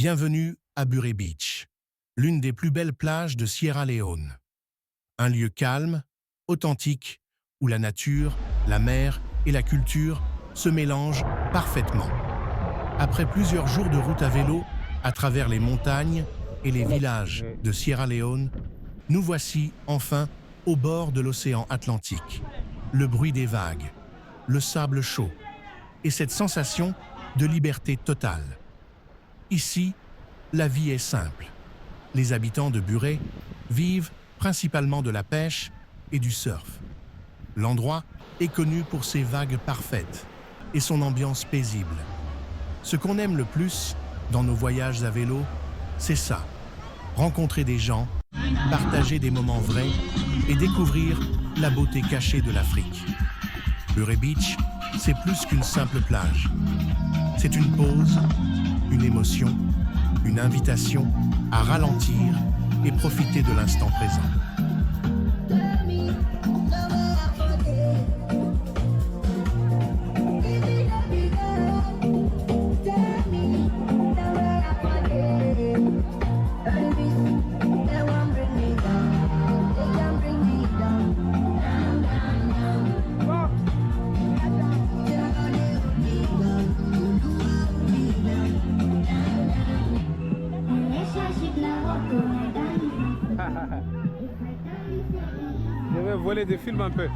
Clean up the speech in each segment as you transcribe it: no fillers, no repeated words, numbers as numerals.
Bienvenue à Buré Beach, l'une des plus belles plages de Sierra Leone. Un lieu calme, authentique, où la nature, la mer et la culture se mélangent parfaitement. Après plusieurs jours de route à vélo, à travers les montagnes et les villages de Sierra Leone, nous voici enfin au bord de l'océan Atlantique. Le bruit des vagues, le sable chaud et cette sensation de liberté totale. Ici, la vie est simple. Les habitants de Buré vivent principalement de la pêche et du surf. L'endroit est connu pour ses vagues parfaites et son ambiance paisible. Ce qu'on aime le plus dans nos voyages à vélo, c'est ça. Rencontrer des gens, partager des moments vrais et découvrir la beauté cachée de l'Afrique. Buré Beach, c'est plus qu'une simple plage. C'est une pause, une émotion, une invitation à ralentir et profiter de l'instant présent. Je vais voler des films un peu.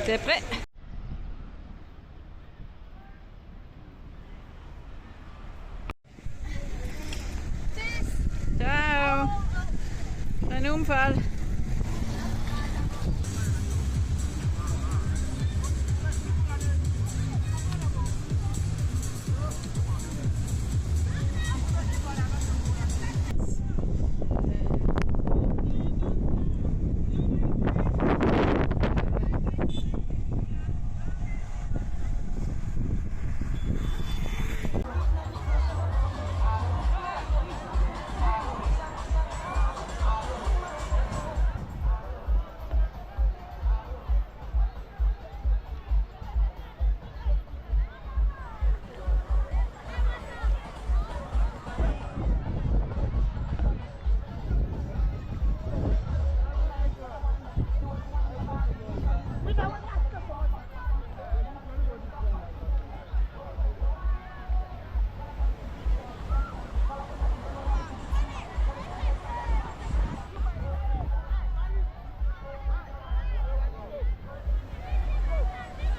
T'es prêt? Ciao! Ein Unfall.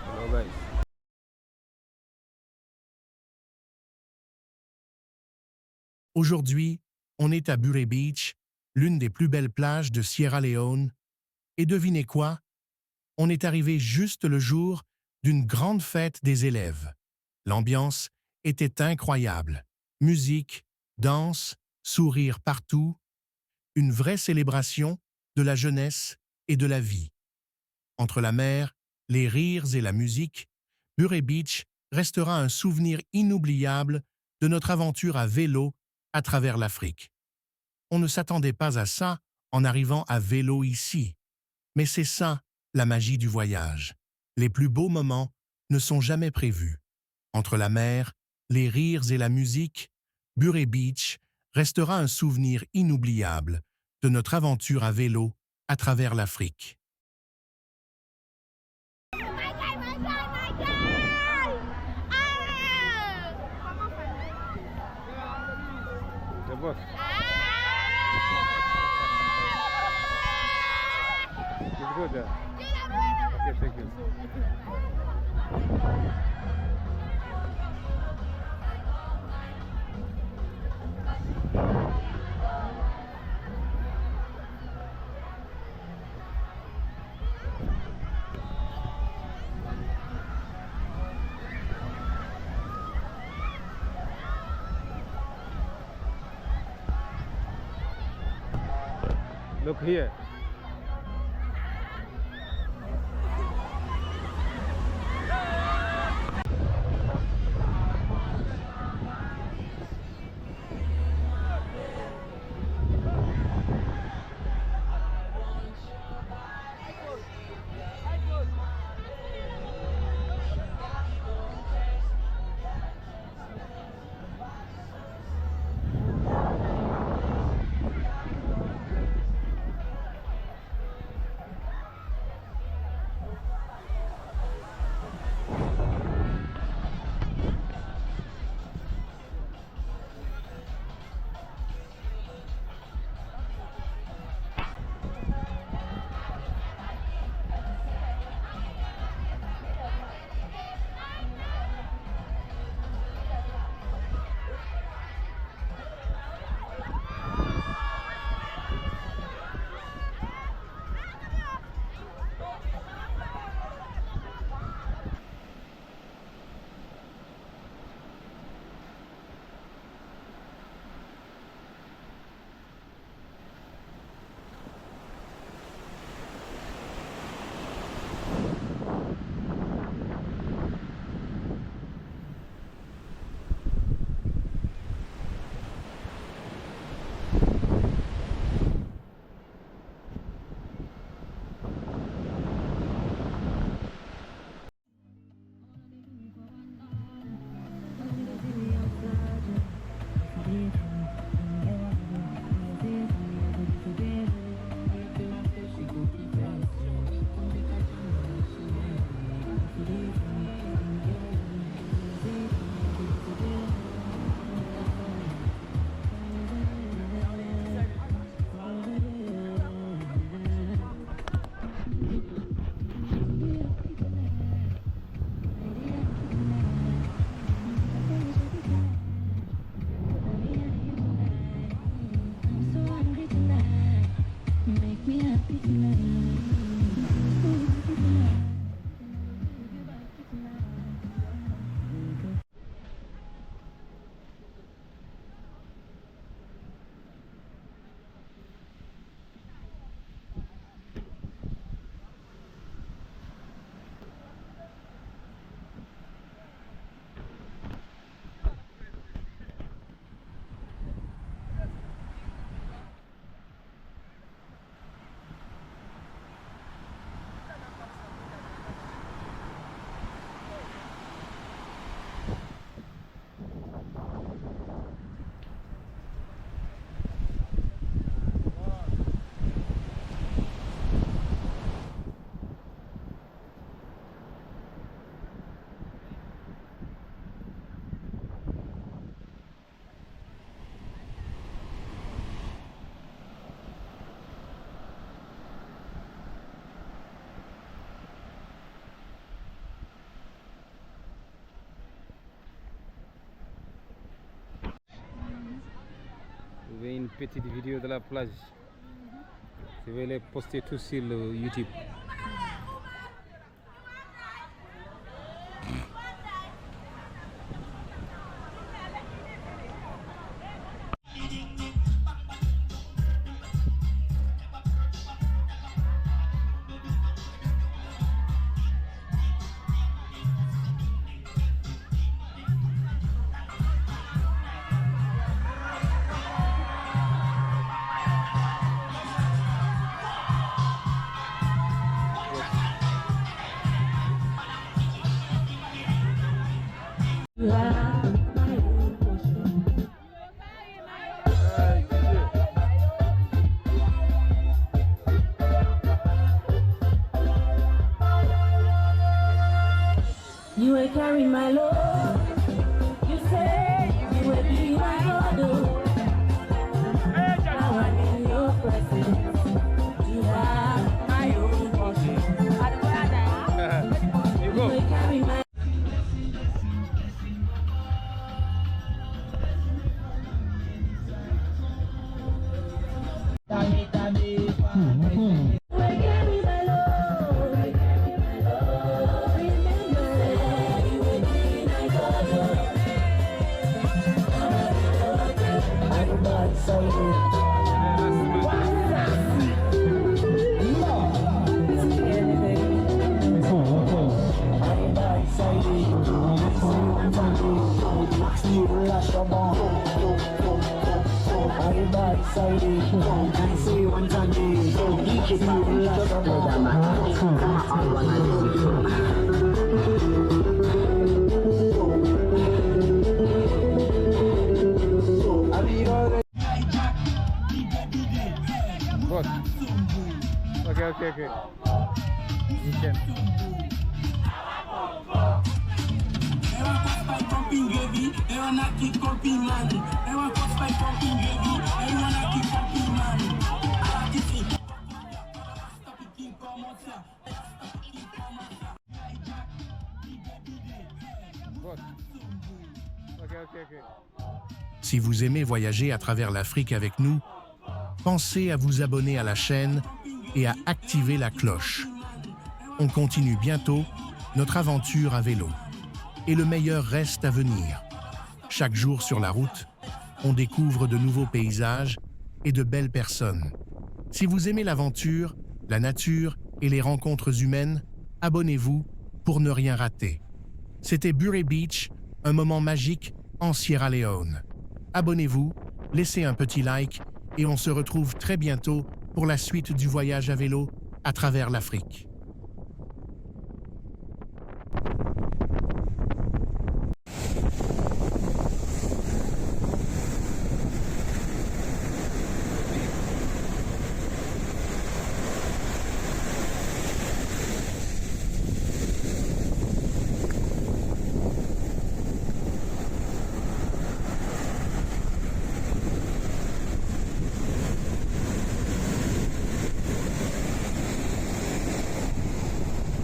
Hello guys. Aujourd'hui, on est à Buré Beach, l'une des plus belles plages de Sierra Leone. Et devinez quoi? On est arrivé juste le jour d'une grande fête des élèves. L'ambiance était incroyable. Musique, danse, sourires partout. Une vraie célébration de la jeunesse et de la vie. Entre la mer, les rires et la musique, Buré Beach restera un souvenir inoubliable de notre aventure à vélo à travers l'Afrique. On ne s'attendait pas à ça en arrivant à vélo ici. Mais c'est ça, la magie du voyage. Les plus beaux moments ne sont jamais prévus. Entre la mer, les rires et la musique, Buré Beach restera un souvenir inoubliable de notre aventure à vélo à travers l'Afrique. Oh my God, boss. It's good. Okay, thank you. Look here. Vous avez une petite vidéo de la plage. Je vais les poster tous sur le YouTube. You will carry my load. You say you will be my God. Boss. Okay. You can. Boss. Okay. Si vous aimez voyager à travers l'Afrique avec nous, pensez à vous abonner à la chaîne et à activer la cloche. On continue bientôt notre aventure à vélo. Et le meilleur reste à venir. Chaque jour sur la route, on découvre de nouveaux paysages et de belles personnes. Si vous aimez l'aventure, la nature et les rencontres humaines, abonnez-vous pour ne rien rater. C'était Bure Beach, un moment magique en Sierra Leone. Abonnez-vous, laissez un petit like et on se retrouve très bientôt pour la suite du voyage à vélo à travers l'Afrique.